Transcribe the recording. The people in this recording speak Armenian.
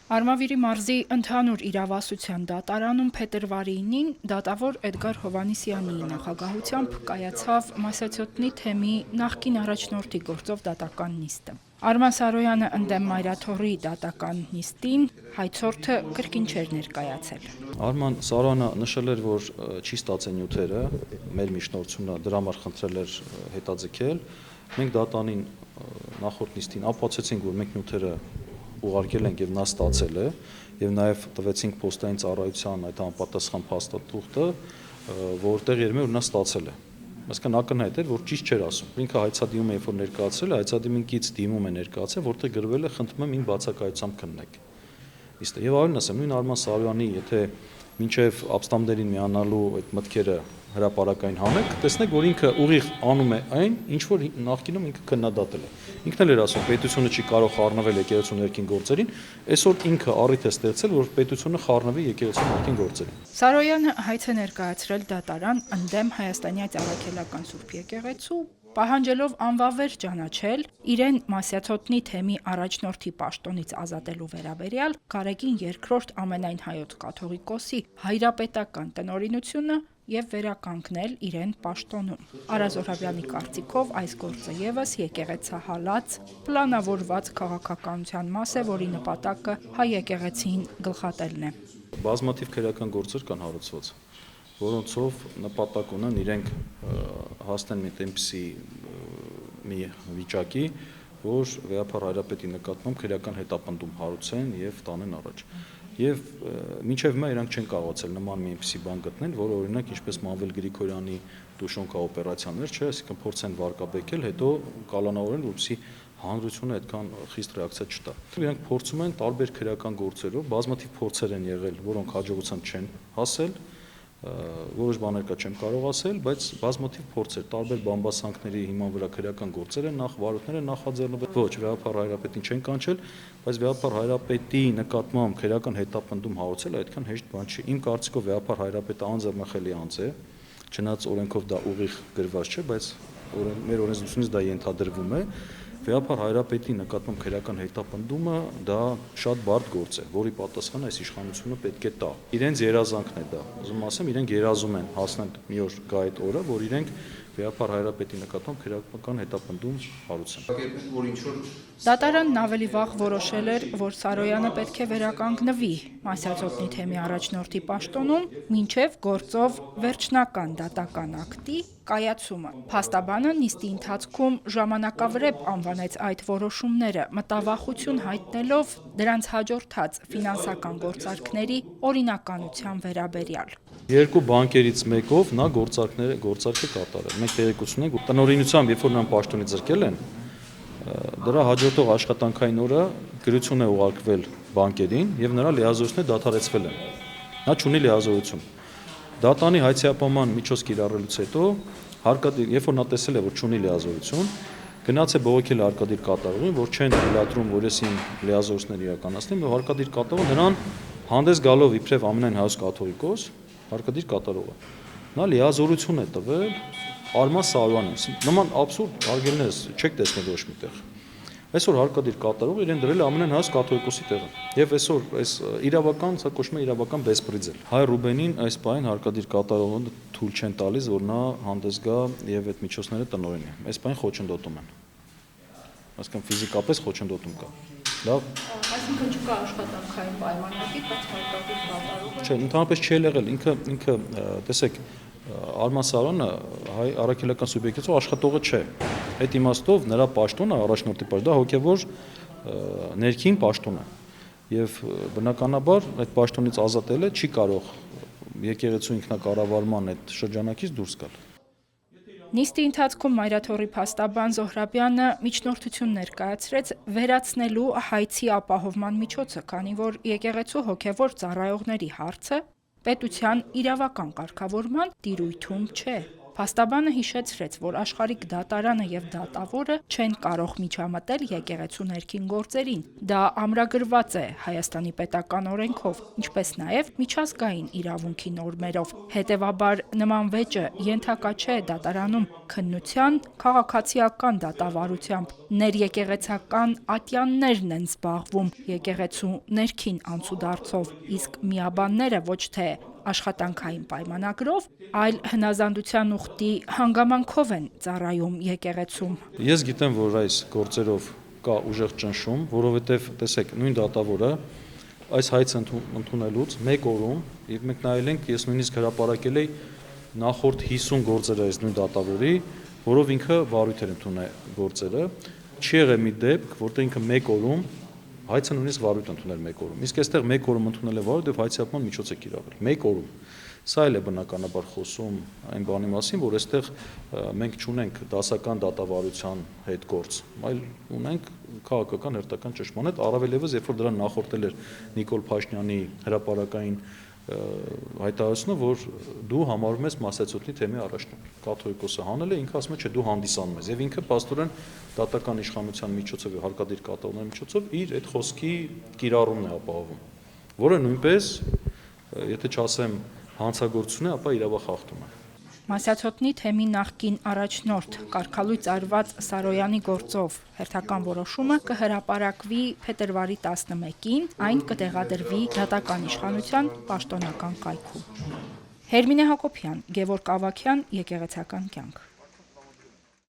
Արմավիրի մարզի ընդհանուր իրավասության դատարանում փետրվարի 9-ին դատավոր Էդգար Հովհաննիսյանի նախագահությամբ կայացավ Մասյացոտնի թեմի նախկին առաջնորդի գործով դատական նիստը։ Արման Սարոյանը ընդդեմ Մայրաթոռի դատական նիստին հայցորդը կրկին չէր ներկայացել։ Արման Սարոյանը նշել էր, որ չի ստացել նյութերը, մեր միջնորդությունը դրա համար խնդրել էր հետաձգել։ Մենք դատանին նախորդ նիստին ապացուցեցինք, որ մենք նյութերը ուղարկել ենք եւ նա ստացել է եւ նաեւ տվեցինք փոստային ծառայության այդ համապատասխան փաստաթուղթը, որտեղ երևում է որ նա ստացել է։ Այսինքն ակնհայտ էր, որ ճիշտ չէր ասում։ Ինքը հայցադիմում երբ որ ներկայացել է, հայցադիմինքից դիմում է ներկայացել, որտեղ գրվել է խնդրում եմ ին բացակայությամբ քննեք։ Իսկ եւ ավելին ասեմ, նույն Արման Սարոյանի, եթե մինչեւ ապստամբներին միանալու այդ մտքերը հրապարակային հանեք, տեսնեք, որ ինքը ուղիղ անում է այն, ինչ որ նախկինում ինքը քննադատել է։ Ինքն էլ էր ասում, պետությունը չի կարող խառնվել եկեղեցու ներքին գործերին, այսօր ինքը առիթ է ստեղծել, որ պետությունը խառնվի եկեղեցու ներքին գործերին։ Սարոյանը հայց է ներկայացրել դատարան ընդդեմ Հայաստանյաց Առաքելական Սուրբ եկեղեցու, պահանջելով անվավեր ճանաչել իրեն Մասյացոտնի թեմի առաջնորդի պաշտոնից ազատելու վերաբերյալ Գարեգին II ամենայն հայոց կաթողիկոսի հայրապետական տնօրինությունը եւ վերականգնել իրեն պաշտոնում։ Արա Զոհրաբյանի կարծիքով այս գործը եւս եկեղեցահալած պլանավորված քաղաքականության մաս է, որի նպատակը հայ եկեղեցին գլխատելն է։ Բազմաթիվ քրեական գործեր կան հարուցված, որոնցով նպատակ ունեն իրենք հասնեն մի այնպիսի մի վիճակի, որ Վեհափառ Հայրապետի նկատմամբ քրեական հետապնդում հարուցեն եւ տանեն առաջ։ Եվ մինչև հիմա իրանք չեն կարողացել նման մի այնպիսի բան գտնել, որը օրինակ ինչպես Մանվել Գրիգորյանի Դուշոնկա օպերացիաներ, չէ, այսինքն փորձեն վարկաբեկել, հետո կալանավորեն, որպեսզի հանրությունը այդքան խիստ ռեակցիա չտա։ Իրանք փորձում են տարբեր քրեական գործերով, բազմաթիվ փորձեր են եղել, որոնք հաջողության չեն հասել, որոշ բաներ կա չեմ կարող ասել, բայց բազմաթիվ փորձեր, տարբեր բամբասանքների հիման վրա քրեական գործեր են, նախ վարորդները նախաձեռնվել, ոչ, Վեհափառ Հայրապետին չեն կանչել, բայց Վեհափառ Հայրապետի նկատմամբ քրեական հետապնդում հարուցել այդքան հեշտ բան չի։ Իմ կարծիքով Վեհափառ Հայրապետը անձեռնխելի անձ է, չնայած օրենքով դա ուղիղ գրված չէ, բայց մեր օրենսդրությունից դա ենթադրվում է։ Վեհափառ Հայրապետի նկատմամբ քրեական հետապնդումը դա շատ բարդ գործ է, որի պատասխանը այս իշխանությունը պետք է տա։ Իրենց երազանքն է դա։ Ուզում ասեմ, իրենք երազում են հասնել մի օր գա այդ օրը, որ իրենք Վեհափառ Հայրապետի նկատմամբ քրեական հետապնդում հարուցեն։ Դատարանն ավելի վաղ որոշել էր, որ Սարոյանը պետք է վերականգնվի Մասյացոտնի թեմի առաջնորդի պաշտոնում մինչև գործով վերջնական դատական ակտի կայացումը։ Փաստաբանը նիստի ընթացքում ժամանակավրեպ անվանեց այդ որոշումները, մտավախություն հայտնելով դրանց հաջորդած ֆինանսական գործարքների օրինականության վերաբերյալ։ Երկու բանկերից մեկով նա գործարքը կատարել։ Մենք տեղեկություն ունենք, տնօրինությամբ, երբ որ նրան պաշտոնից զրկել են, դրա հաջորդող աշխատանքային օրը գրություն է ուղարկվել բանկերին եւ նրա լիազորությունները դադարեցվել են։ Նա չունի լիազորություն։ Դատանի հայցիապահման միջոց կիրառելուց հետո երբ որ նա տեսել է, որ չունի լիազորություն, գնաց է բողոքել հարկադիր կատարողին, որ չեն թույլատրում, որ ես իմ լիազորությունները իրականացնեմ, եւ հարկադիր կատարողը նրան հանդես գալով իբրև ամենայն հայոց կաթողիկոս, հարկադիր կատարողը, նա լիազորություն է տվել Արման Սարոյանին։ Նման աբսուրդ հարգելիներս չեք տեսնել ոչ միտեղ։ Այսօր հարկադիր կատարողը իրեն դրել է ամենայն հայոց կաթողիկոսի տեղը։ Եվ այսօր այս իրավական, սա կոչվում է իրավական բեսպրիձել։ Հայ Ռուբենին այս պահին հարկադիր կատարողը թույլ չեն տալիս, որ նա հանդես գա եւ այդ միջոցները տնօրինի։ Այս պահին խոչընդոտում են։ Այսինքն ֆիզիկապես խոչընդոտում կա։ Լավ։ Այսինքն չկա աշխատանքային պայմանագիր, բայց հարկադիր կատարողը։ Չէ, ընդհանրապես չի եղել ինքը, տեսեք, Արման Սարոյանը հայ առաքելական սուբյեկտից աշխատողը չէ։ Այդ իմաստով նրա պաշտոնը առաջնորդի պաշտոնը դա հոգևոր ներքին պաշտոն է։ Եվ բնականաբար այդ պաշտոնից ազատելը չի կարող եկեղեցու ինքնակառավարման այդ շրջանակից դուրս գալ։ Նիստի ընթացքում Մայրաթոռի փաստաբան Զոհրաբյանը միջնորդություն ներկայացրեց վերացնելու հայցի ապահովման միջոցը, քանի որ եկեղեցու հոգևոր ծառայողների հարցը պետության իրավական կարգավորման տիրույթում չէ։ Փաստաբանը հիշեցրեց, որ աշխարհիկ դատարանը եւ դատավորը չեն կարող միջամտել եկեղեցու ներքին գործերին։ Դա ամրագրված է Հայաստանի պետական օրենքով, ինչպես նաեւ միջազգային իրավունքի նորմերով։ Հետևաբար նման վեճը ենթակա չէ դատարանում քննության, քաղաքացիական դատավարությամբ, ներեկեղեցական ատյաններն են զբաղվում եկեղեցու ներքին անցուդարձով, իսկ միաբանները ոչ թե աշխատանքային պայմանագրով, այլ հնազանդության ուխտի հանգամանքով են ծառայում եկեղեցում։ Ես գիտեմ, որ այս գործերով կա ուժեղ ճնշում, որովհետև տեսեք, նույն դատավորը այս հայցը ընդունելուց մեկ օրում, եւ մենք նայել ենք, ես նույնիսկ հրապարակել էի նախորդ 50 գործերը այս նույն դատավորի, որով ինքը վարույթ էր ընդունել գործերը, չի եղել մի դեպք, որտեղ ինքը մեկ օրում հայցը նույնիսկ վարույթ ընդունել մեկ օրում։ Իսկ այստեղ մեկ օրում ընդունել է վարույթ եւ հայցապման միջոց է կիրառել։ Մեկ օրում։ Սա էլ է բնականաբար խոսում այն բանի մասին, որ այստեղ մենք չունենք դասական դատավարության հետ գործ, այլ ունենք քաղաքական հերթական ճշմարիտ, առավել եւս երբ որ դրան նախորդել էր Նիկոլ Փաշինյանի հրապարակային հայտարարությունը, որ դու համարում ես մասսայցոտնի թեմի առաջնորդ։ Կաթողիկոսը հանել է, ինքը ասում է, չէ, դու հանդիսանում ես, եւ ինքը պաստորեն դատական իշխանության միջոցով եւ հարկադիր կատարողների միջոցով իր այդ խոսքի կիրառումն է ապահովում, որը նույնպես, եթե չասեմ հանցագործություն է, ապա իրավախախտում է։ Մասյացոտնի թեմի նախկին առաջնորդ կարգալույծ արված Սարոյանի գործով հերթական որոշումը կհրապարակվի փետրվարի 11-ին, այն կտեղադրվի դատական իշխանության պաշտոնական կայքում։ Հերմինե Հակոբյան, Գևորգ Ավագյան, Եկեղեցական կյանք։